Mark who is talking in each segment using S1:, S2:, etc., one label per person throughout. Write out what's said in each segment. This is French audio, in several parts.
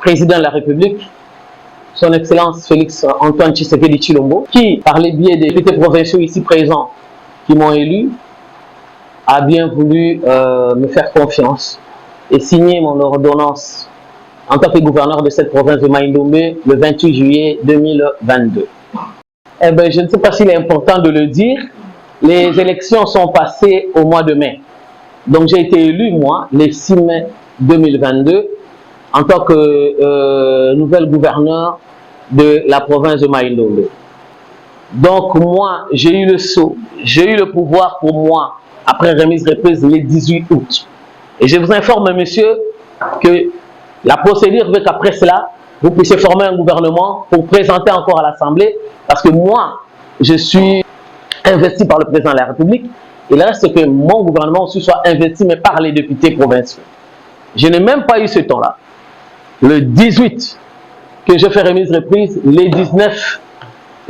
S1: président de la République, son Excellence Félix Antoine Tshisekedi Tshilombo, qui, par les biais des députés provinciaux ici présents qui m'ont élu, a bien voulu me faire confiance et signer mon ordonnance en tant que gouverneur de cette province de Mai-Ndombe le 28 juillet 2022. Eh bien, je ne sais pas s'il est important de le dire, les élections sont passées au mois de mai. Donc j'ai été élu, moi, le 6 mai 2022, en tant que nouvel gouverneur de la province de Mai-Ndombe. Donc moi, j'ai eu le sceau, j'ai eu le pouvoir pour moi, après remise reprise le 18 août. Et je vous informe, monsieur, que la procédure veut qu'après cela, vous puissiez former un gouvernement pour présenter encore à l'Assemblée, parce que moi, je suis investi par le président de la République. Il reste que mon gouvernement aussi soit investi, mais par les députés provinciaux. Je n'ai même pas eu ce temps-là. Le 18, que je fais remise reprise, le 19,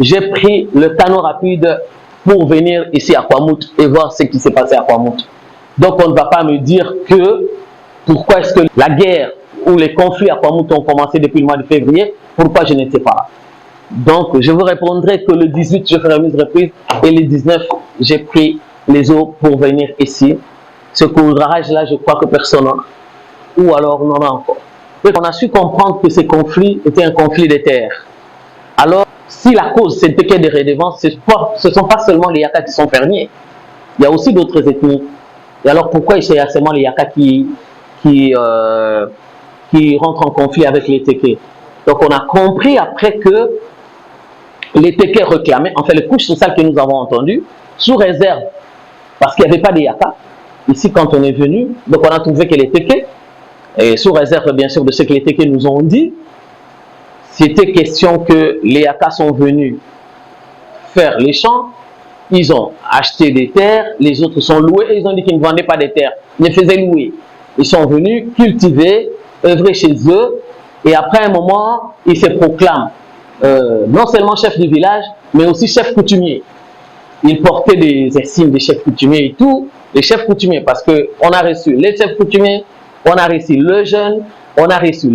S1: j'ai pris le canot rapide pour venir ici à Kwamouth et voir ce qui s'est passé à Kwamouth. Donc on ne va pas me dire que pourquoi est-ce que la guerre ou les conflits à Kwamouth ont commencé depuis le mois de février, pourquoi je n'étais pas là. Donc je vous répondrai que le 18, je fais remise reprise et le 19, j'ai pris les eaux pour venir ici. Ce courage-là, je crois que personne n'en a. Ou alors on en a encore. Donc on a su comprendre que ces conflits étaient un conflit des terres. Alors, si la cause c'était que des redevances, ce ne sont pas seulement les Yaka qui sont fermiers. Il y a aussi d'autres ethnies. Et alors pourquoi il y a seulement les Yaka qui rentrent en conflit avec les Téké? Donc on a compris après que les Téké réclamaient, enfin les couches sociales que nous avons entendues, sous réserve, parce qu'il n'y avait pas de Yaka. Ici quand on est venu, donc on a trouvé que les Téké, et sous réserve bien sûr de ce que les Téké nous ont dit, c'était question que les Yaka sont venus faire les champs, ils ont acheté des terres, les autres sont loués, et ils ont dit qu'ils ne vendaient pas des terres, ils les faisaient louer. Ils sont venus cultiver, œuvrer chez eux, et après un moment, ils se proclament non seulement chef du village, mais aussi chef coutumier. Ils portaient des insignes des chefs coutumiers et tout, les chefs coutumiers, parce qu'on a reçu les chefs coutumiers, on a reçu le jeune, on a reçu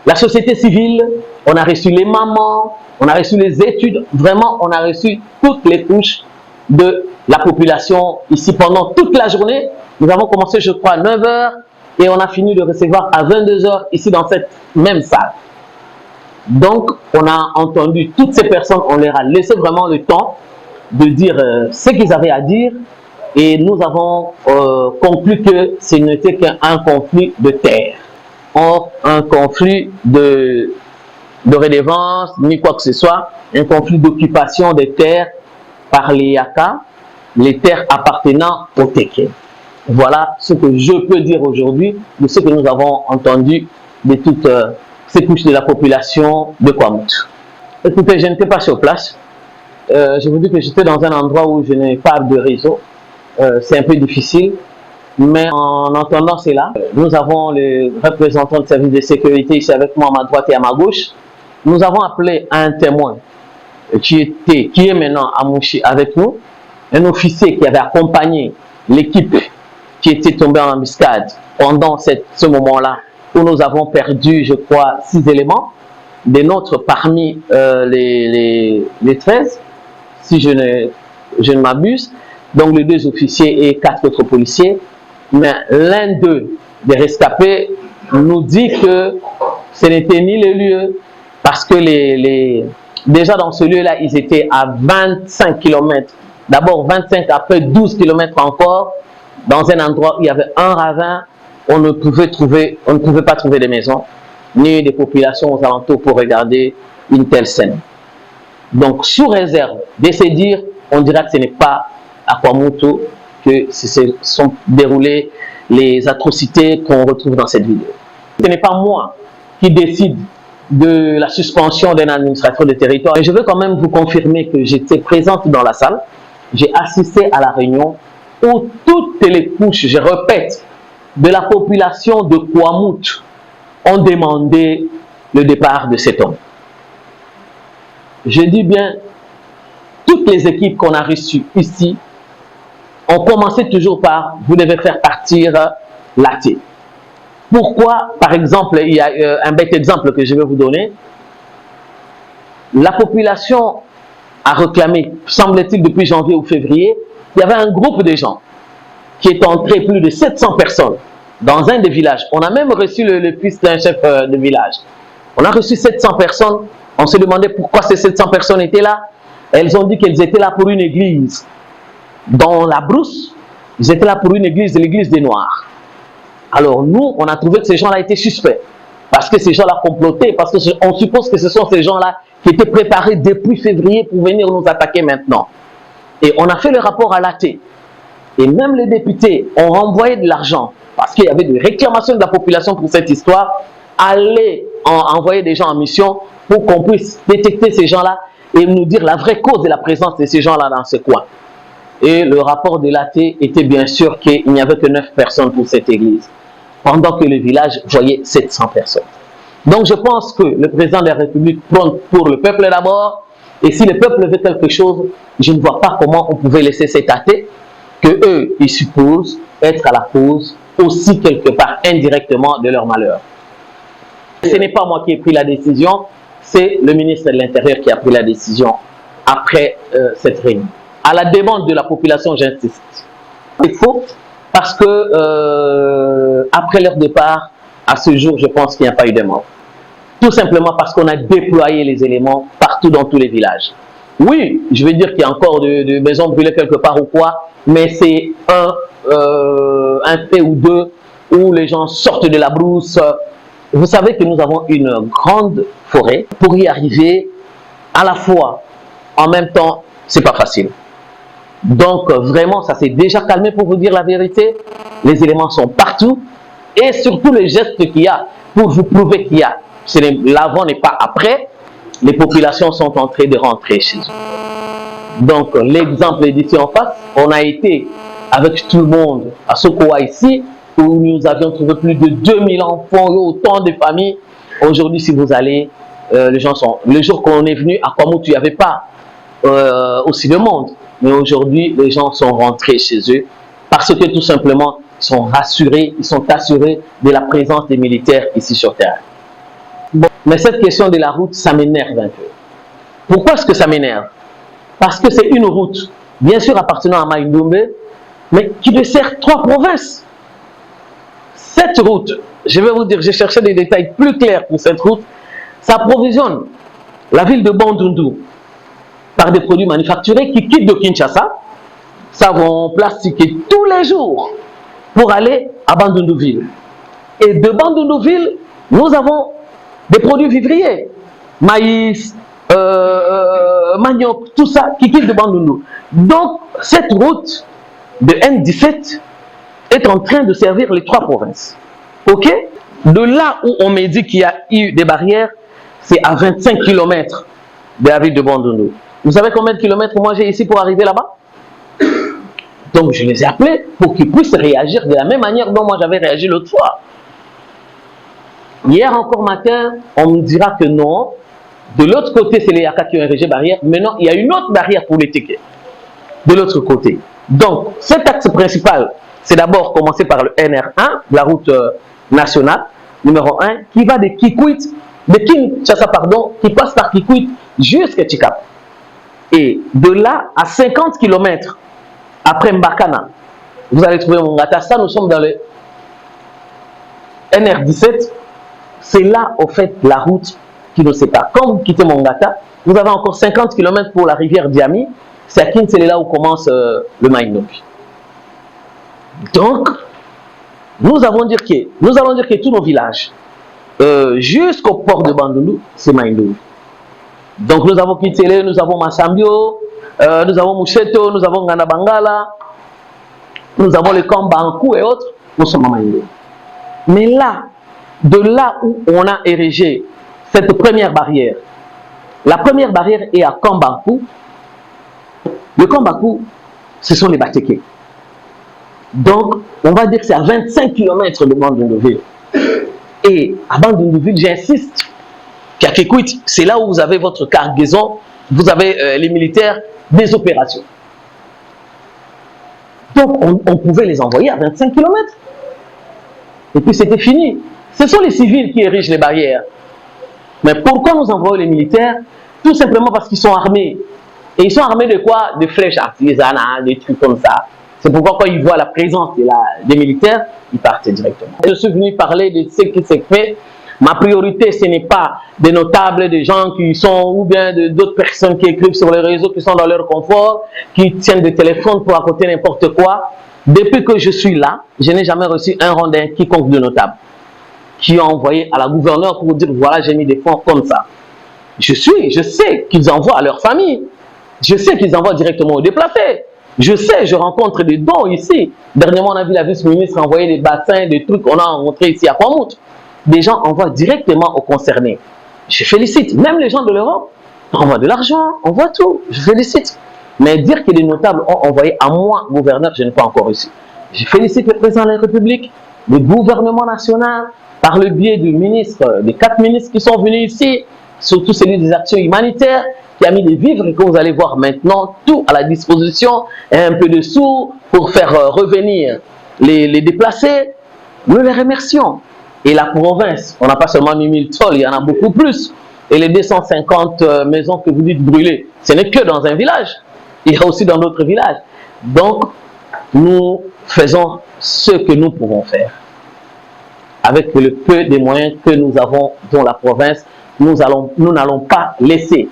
S1: la société civile, on a reçu les mamans, on a reçu les études, vraiment on a reçu toutes les couches de la population ici pendant toute la journée. Nous avons commencé je crois à 9 h et on a fini de recevoir à 22 h ici dans cette même salle. Donc on a entendu toutes ces personnes, on leur a laissé vraiment le temps de dire ce qu'ils avaient à dire et nous avons conclu que ce n'était qu'un conflit de terre. Or, un conflit de redevance, ni quoi que ce soit, un conflit d'occupation des terres par les Yaka, les terres appartenant aux Téké. Voilà ce que je peux dire aujourd'hui de ce que nous avons entendu de toutes ces couches de la population de Kwamouth. Écoutez, je n'étais pas sur place. Je vous dis que j'étais dans un endroit où je n'ai pas de réseau. C'est un peu difficile. Mais en entendant cela, nous avons les représentants de service de sécurité ici avec moi à ma droite et à ma gauche. Nous avons appelé un témoin qui est maintenant à Mouchi avec nous, un officier qui avait accompagné l'équipe qui était tombée en embuscade pendant ce moment-là où nous avons perdu, je crois, 6 éléments, des nôtres parmi les 13, si je ne m'abuse, donc les 2 officiers et 4 autres policiers. Mais l'un d'eux, des rescapés, nous dit que ce n'était ni le lieu, parce que déjà dans ce lieu-là, ils étaient à 25 km. D'abord 25, après 12 km encore, dans un endroit où il y avait un ravin, on ne pouvait pas trouver des maisons, ni des populations aux alentours pour regarder une telle scène. Donc, sous réserve de se dire, on dira que ce n'est pas à Kwamouth que se sont déroulées les atrocités qu'on retrouve dans cette vidéo. Ce n'est pas moi qui décide de la suspension d'une administration de territoire. Et je veux quand même vous confirmer que j'étais présente dans la salle. J'ai assisté à la réunion où toutes les couches, je répète, de la population de Kwamouth ont demandé le départ de cet homme. Je dis bien, toutes les équipes qu'on a reçues ici ont commencé toujours par « vous devez faire partir Laté ». Pourquoi, par exemple, il y a un bête exemple que je vais vous donner. La population a réclamé, semble-t-il depuis janvier ou février, il y avait un groupe de gens qui est entré, plus de 700 personnes, dans un des villages. On a même reçu le fils d'un chef de village. On a reçu 700 personnes. On se demandait pourquoi ces 700 personnes étaient là. Elles ont dit qu'elles étaient là pour une église. Dans la brousse, ils étaient là pour une église, l'église des Noirs. Alors nous, on a trouvé que ces gens-là étaient suspects. Parce que ces gens-là complotaient, parce qu'on suppose que ce sont ces gens-là qui étaient préparés depuis février pour venir nous attaquer maintenant. Et on a fait le rapport à l'AT. Et même les députés ont renvoyé de l'argent, parce qu'il y avait des réclamations de la population pour cette histoire, aller envoyer des gens en mission pour qu'on puisse détecter ces gens-là et nous dire la vraie cause de la présence de ces gens-là dans ce coin. Et le rapport de l'AT était bien sûr qu'il n'y avait que 9 personnes pour cette église, pendant que le village voyait 700 personnes. Donc je pense que le président de la République prône pour le peuple d'abord, et si le peuple veut quelque chose, je ne vois pas comment on pouvait laisser cet athée que eux, ils supposent être à la cause aussi quelque part indirectement de leur malheur. Ce n'est pas moi qui ai pris la décision, c'est le ministre de l'Intérieur qui a pris la décision après cette réunion. À la demande de la population, j'insiste. C'est faux parce que après leur départ, à ce jour, je pense qu'il n'y a pas eu de mort. Tout simplement parce qu'on a déployé les éléments partout dans tous les villages. Oui, je veux dire qu'il y a encore de maisons brûlées quelque part ou quoi, mais c'est un fait ou deux où les gens sortent de la brousse. Vous savez que nous avons une grande forêt. Pour y arriver, à la fois, en même temps, c'est pas facile. Donc vraiment, ça s'est déjà calmé pour vous dire la vérité. Les éléments sont partout. Et surtout les gestes qu'il y a pour vous prouver qu'il y a. L'avant n'est pas après. Les populations sont en train de rentrer chez eux. Donc l'exemple est d'ici en face. On a été avec tout le monde à Sokoa ici, où nous avions trouvé plus de 2000 enfants et autant de familles. Aujourd'hui, si vous allez, les gens sont... Le jour qu'on est venu à Kwamoutou, il n'y avait pas aussi de monde. Mais aujourd'hui, les gens sont rentrés chez eux parce que tout simplement, ils sont rassurés, ils sont assurés de la présence des militaires ici sur terre. Bon, mais cette question de la route, ça m'énerve un peu. Pourquoi est-ce que ça m'énerve? Parce que c'est une route, bien sûr appartenant à Maïndombe, mais qui dessert 3 provinces. Cette route, je vais vous dire, j'ai cherché des détails plus clairs pour cette route, ça approvisionne la ville de Bandundu par des produits manufacturés qui quittent de Kinshasa, savon plastiqué tous les jours pour aller à Bandundu-Ville. Et de Bandundu-Ville, nous avons des produits vivriers, maïs, manioc, tout ça qui quitte de Bandundu. Donc, cette route de N17 est en train de servir les 3 provinces. Ok? De là où on me dit qu'il y a eu des barrières, c'est à 25 km de la ville de Bandundu. Vous savez combien de kilomètres moi j'ai ici pour arriver là-bas? Donc je les ai appelés pour qu'ils puissent réagir de la même manière dont moi j'avais réagi l'autre fois. Hier encore matin, on me dira que non. De l'autre côté, c'est les Yaka qui ont érigé barrière. Maintenant, il y a une autre barrière pour les tickets. De l'autre côté. Donc, cet axe principal, c'est d'abord commencer par le NR1, la route nationale, numéro 1, qui va de Kikwit, de Kinshasa, pardon, qui passe par Kikwit jusqu'à Tchikap. Et de là à 50 km après Mbakana, vous allez trouver Mongata. Ça, nous sommes dans le NR17. C'est là, au fait, la route qui nous sépare. Quand vous quittez Mongata, vous avez encore 50 km pour la rivière Diami. C'est à Kin, c'est là où commence le Maïnopi. Donc, nous allons dire que tous nos villages, jusqu'au port de Bandundu, c'est Maïnopi. Donc, nous avons Kitele, nous avons Massambio, nous avons Moucheto, nous avons Ganabangala, nous avons les camps Bankou et autres, nous sommes à Maïnopi. Mais là, de là où on a érigé cette première barrière, la première barrière est à Kambakou. Le Kambakou, ce sont les Batéké. Donc, on va dire que c'est à 25 km de Bandundu-Ville. Et à Bandundu-Ville, j'insiste, c'est là où vous avez votre cargaison, vous avez les militaires des opérations. Donc, on pouvait les envoyer à 25 km. et puis c'était fini. Ce sont les civils qui érigent les barrières. Mais pourquoi nous envoyons les militaires? Tout simplement parce qu'ils sont armés. Et ils sont armés de quoi? De flèches artisanales, des trucs comme ça. C'est pourquoi quand ils voient la présence des militaires, ils partent directement. Je suis venu parler de ce qui s'est fait. Ma priorité, ce n'est pas des notables, des gens qui sont, ou bien d'autres personnes qui écrivent sur les réseaux, qui sont dans leur confort, qui tiennent des téléphones pour raconter n'importe quoi. Depuis que je suis là, je n'ai jamais reçu un rondin quiconque de notable qui a envoyé à la gouverneure pour dire voilà, j'ai mis des fonds comme ça. Je sais qu'ils envoient à leur famille. Je sais qu'ils envoient directement aux déplacés. Je sais, je rencontre des dons ici. Dernièrement, on a vu la vice-ministre envoyer des bassins, des trucs qu'on a rencontrés ici à Kwamouth. Des gens envoient directement aux concernés. Je félicite. Même les gens de l'Europe envoient de l'argent, envoient tout. Je félicite. Mais dire que les notables ont envoyé à moi, gouverneur, je n'ai pas encore reçu. Je félicite le président de la République, le gouvernement national, par le biais du ministre, des 4 ministres qui sont venus ici, surtout celui des actions humanitaires, qui a mis des vivres et que vous allez voir maintenant, tout à la disposition, et un peu de sous pour faire revenir les déplacés. Nous les remercions. Et la province, on n'a pas seulement mis 1000 tôles, il y en a beaucoup plus. Et les 250 maisons que vous dites brûlées, ce n'est que dans un village. Il y a aussi dans d'autres villages. Donc, nous faisons ce que nous pouvons faire. Avec le peu des moyens que nous avons dans la province, nous n'allons pas laisser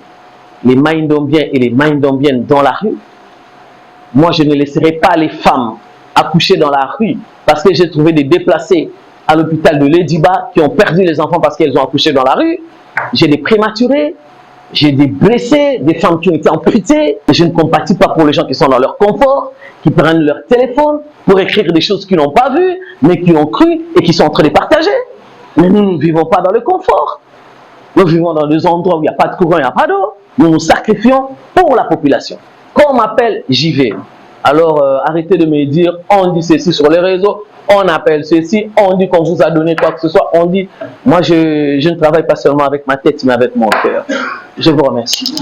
S1: les Maïndombiens et les Maïndombiennes dans la rue. Moi, je ne laisserai pas les femmes accoucher dans la rue parce que j'ai trouvé des déplacés à l'hôpital de Lediba qui ont perdu les enfants parce qu'elles ont accouché dans la rue. J'ai des prématurés, j'ai des blessés, des femmes qui ont été amputées. Je ne compatis pas pour les gens qui sont dans leur confort, qui prennent leur téléphone pour écrire des choses qu'ils n'ont pas vues, mais qui ont cru et qui sont en train de partager. Mais nous ne vivons pas dans le confort. Nous vivons dans des endroits où il n'y a pas de courant, il n'y a pas d'eau. Nous nous sacrifions pour la population. Quand on m'appelle, j'y vais. Alors arrêtez de me dire, on dit ceci sur les réseaux, on appelle ceci, on dit qu'on vous a donné quoi que ce soit, on dit... Moi, je ne travaille pas seulement avec ma tête, mais avec mon cœur. Je vous remercie.